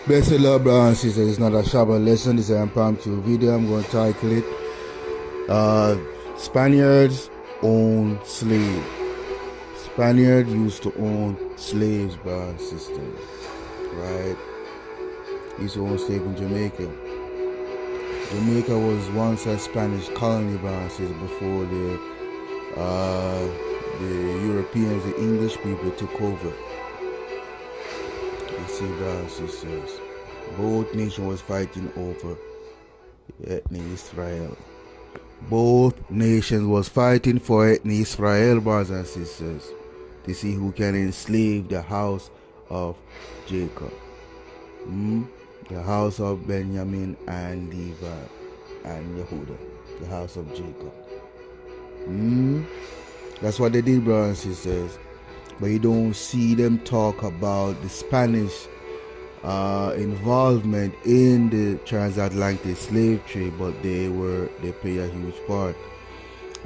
Best of love, brothers and sisters. It's not a Shabbat lesson. This is an impromptu video. I'm going to title it Spaniards Own Slaves. Spaniards used to own slaves, brothers and sisters. Right? Used to own slaves in Jamaica. Jamaica was once a Spanish colony, brothers and sisters, before the Europeans, the English people took over. You see, brothers and sisters, both nations was fighting over ethnic Israel. Both nations was fighting for ethnic Israel, brothers and sisters, to see who can enslave the house of Jacob. The house of Benjamin and Levi and Yehuda. The house of Jacob. That's what they did, brothers and sisters. But you don't see them talk about the Spanish involvement in the transatlantic slave trade, but they play a huge part.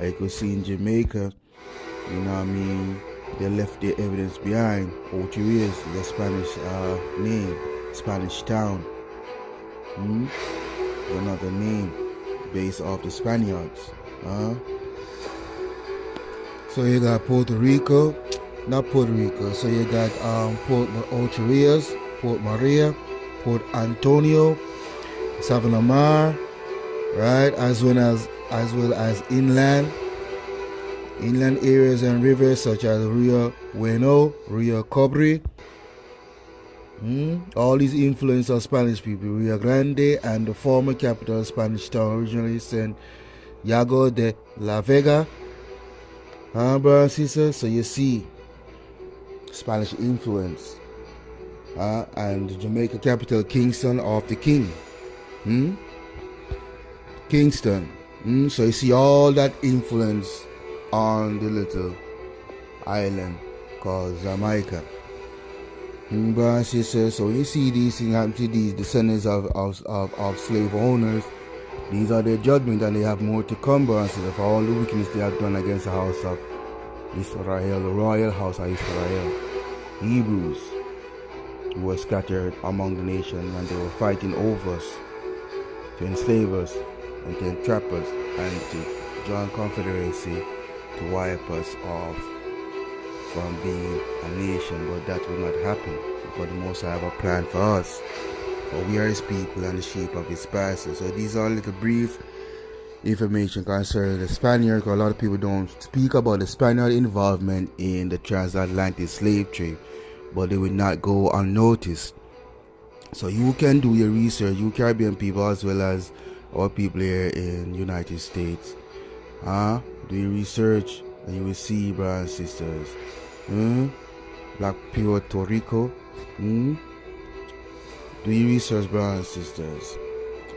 I could see in Jamaica, you know what I mean, they left their evidence behind. Ocho Rios is a Spanish name, Spanish town. Another name based off the Spaniards. So you got Puerto Rico. Not Puerto Rico, so you got Port Ocho Rios, Port Maria, Port Antonio, Savannah Mar, right, as well as inland areas and rivers such as Rio Bueno, Rio Cobre. All these influence of Spanish people. Rio Grande and the former capital Spanish town, originally Santiago de la Vega. Brothers and sisters, so you see Spanish influence, and the Jamaica capital Kingston of the King, Kingston. So you see all that influence on the little island called Jamaica. Brothers and sisters, so you see these things happen to these descendants of slave owners. These are their judgment, and they have more to come, brothers and sisters, for all the wickedness they have done against the house of Israel, the royal house of Israel. Hebrews who were scattered among the nation, and they were fighting over us, to enslave us, and to entrap us, and to join confederacy to wipe us off from being a nation. But that will not happen, because the Most High have a plan for us. For we are His people and the sheep of His pasture. So these are little brief information concerning the Spaniard, because a lot of people don't speak about the Spaniard involvement in the transatlantic slave trade, but they will not go unnoticed. So you can do your research, you Caribbean people as well as our people here in the United States. Do your research and you will see, brothers and sisters. Black Puerto Rico. Do your research, brothers and sisters.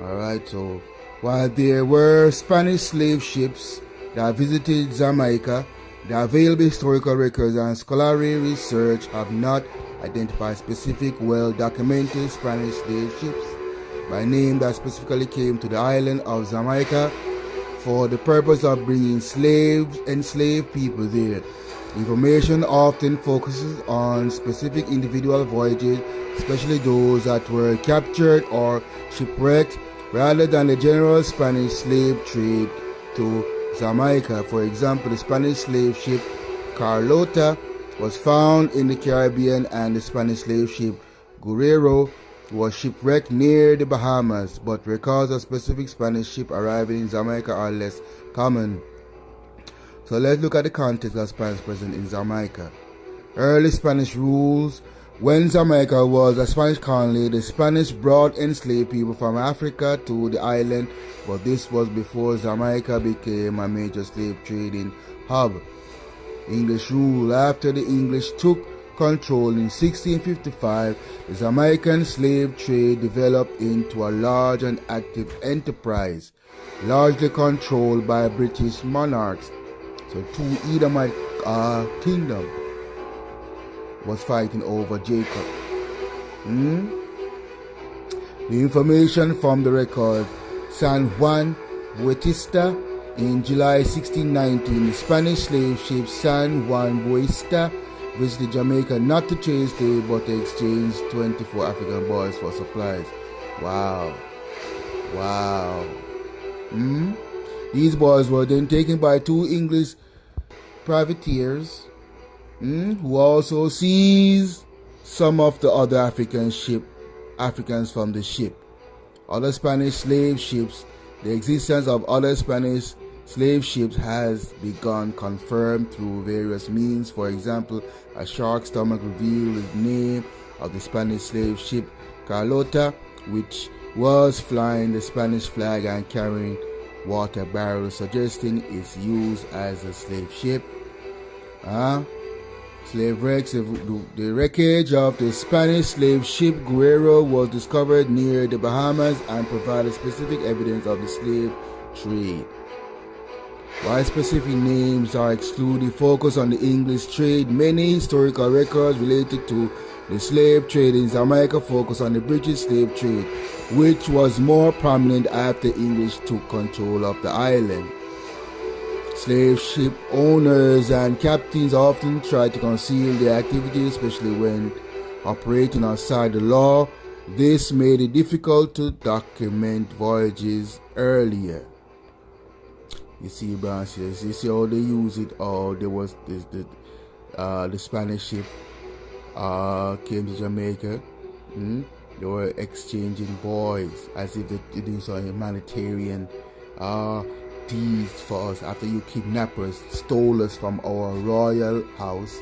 Alright, so while there were Spanish slave ships that visited Jamaica, the available historical records and scholarly research have not identified specific, well-documented Spanish slave ships by name that specifically came to the island of Jamaica for the purpose of bringing enslaved people there. Information often focuses on specific individual voyages, especially those that were captured or shipwrecked, rather than the general Spanish slave trade to Jamaica. For example, the Spanish slave ship Carlota was found in the Caribbean, and the Spanish slave ship Guerrero was shipwrecked near the Bahamas, but records of specific Spanish ship arriving in Jamaica are less common. So let's look at the context of Spanish presence in Jamaica. Early Spanish rules. When Jamaica was a Spanish colony, the Spanish brought enslaved people from Africa to the island, but this was before Jamaica became a major slave trading hub. English rule. After the English took control in 1655, the Jamaican slave trade developed into a large and active enterprise, largely controlled by British monarchs. So two Edomite kingdom was fighting over Jacob. The information from the record San Juan Bautista in July 1619, the Spanish slave ship San Juan Bautista visited Jamaica not to trade slaves but to exchange 24 African boys for supplies. Wow. Wow. These boys were then taken by 2 English privateers who also seized some of the other Africans from the ship. Other Spanish slave ships. The existence of other Spanish slave ships has begun confirmed through various means. For example, a shark's stomach revealed the name of the Spanish slave ship Carlota, which was flying the Spanish flag and carrying water barrels, suggesting its use as a slave ship. Slave wrecks. The wreckage of the Spanish slave ship Guerrero was discovered near the Bahamas and provided specific evidence of the slave trade. While specific names are excluded, focus on the English trade. Many historical records related to the slave trade in Jamaica focus on the British slave trade, which was more prominent after English took control of the island. Slave ship owners and captains often try to conceal their activities, especially when operating outside the law. This made it difficult to document voyages earlier. You see, branches. You see how they use it. Oh, there was the Spanish ship came to Jamaica. They were exchanging boys as if they're doing some humanitarian deeds for us. After you kidnappers stole us from our royal house,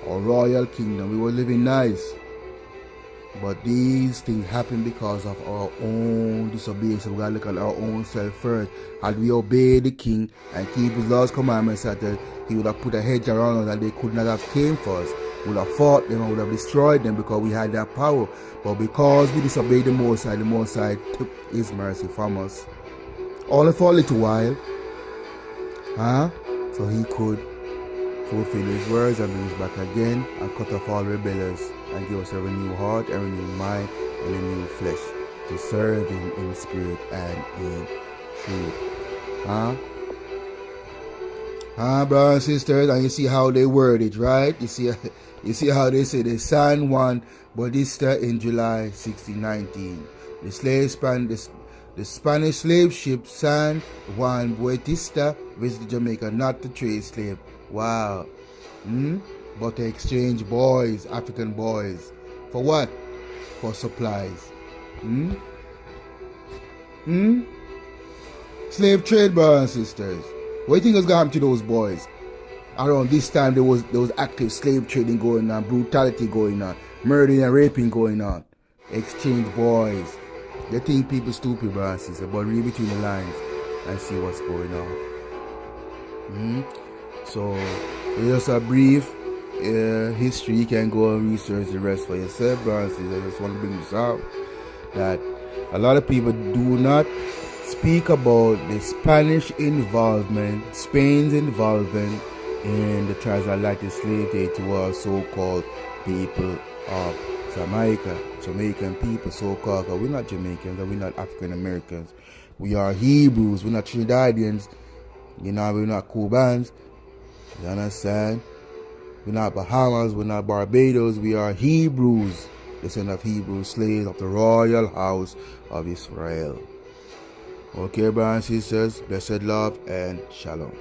our royal kingdom, we were living nice. But these things happen because of our own disobedience. We gotta look at our own self first. Had we obeyed the king and keep his laws, commandments, that he would have put a hedge around us and they could not have came for us. We would have fought them and would have destroyed them because we had that power. But because we disobeyed the Most High took his mercy from us. Only for a little while. So he could fulfill his words and bring us back again and cut off all rebellions and give us a renewed heart, a renewed mind, and a new flesh to serve him in spirit and in truth. Brothers and sisters, and you see how they word it, right? You see how they say the San Juan Bautista in July 1619. The Spanish slave ship San Juan Bautista visited Jamaica not to trade slaves. Wow. But to exchange boys, African boys. For what? For supplies. Slave trade, brothers and sisters. What do you think is going to happen to those boys? Around this time, there was active slave trading going on, brutality going on, murdering and raping going on. Exchange boys. They think people stupid, brothers and sisters, but read between the lines and see what's going on. So, it's just a brief history. You can go and research the rest for yourself, brothers and sisters. I just want to bring this out that a lot of people do not speak about the Spanish involvement, Spain's involvement in the transatlantic slave trade towards so-called people of Jamaica, Jamaican people, so-called. We're not Jamaicans and we're not African Americans. We are Hebrews. We're not Trinidadians. We're not Cubans. You understand? We're not Bahamas. We're not Barbados. We are Hebrews, descendant of Hebrew slaves of the royal house of Israel. Okay, brothers and sisters, blessed love and shalom.